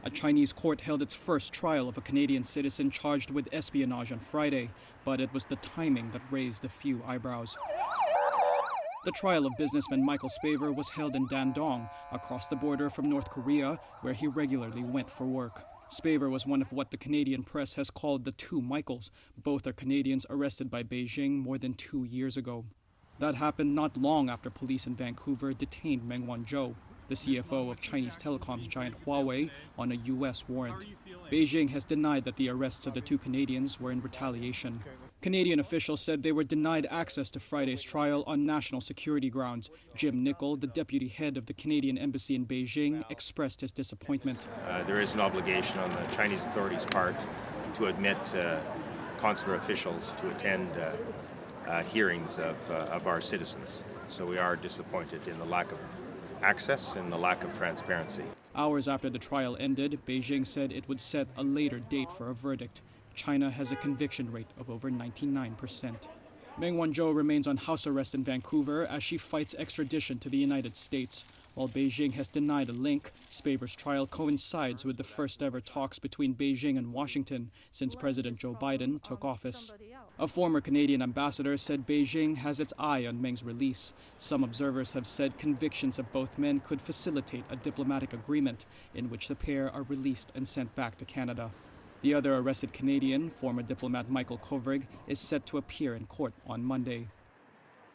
A Chinese court held its first trial of a Canadian citizen charged with espionage on Friday, but it was the timing that raised a few eyebrows. The trial of businessman Michael Spavor was held in Dandong, across the border from North Korea, where he regularly went for work. Spavor was one of what the Canadian press has called the two Michaels. Both are Canadians arrested by Beijing more than 2 years ago. That happened not long after police in Vancouver detained Meng Wanzhou, the CFO of Chinese telecoms giant Huawei, on a U.S. warrant. Beijing has denied that the arrests of the two Canadians were in retaliation. Canadian officials said they were denied access to Friday's trial on national security grounds. Jim Nicol, the deputy head of the Canadian embassy in Beijing, expressed his disappointment. There is an obligation on the Chinese authorities' part to admit consular officials to attend hearings of our citizens. So we are disappointed in the lack of access and the lack of transparency. Hours after the trial ended, Beijing said it would set a later date for a verdict. China has a conviction rate of over 99%. Meng Wanzhou remains on house arrest in Vancouver as she fights extradition to the United States. While Beijing has denied a link, Spavor's trial coincides with the first ever talks between Beijing and Washington since President Joe Biden took office. A former Canadian ambassador said Beijing has its eye on Meng's release. Some observers have said convictions of both men could facilitate a diplomatic agreement in which the pair are released and sent back to Canada. The other arrested Canadian, former diplomat Michael Kovrig, is set to appear in court on Monday.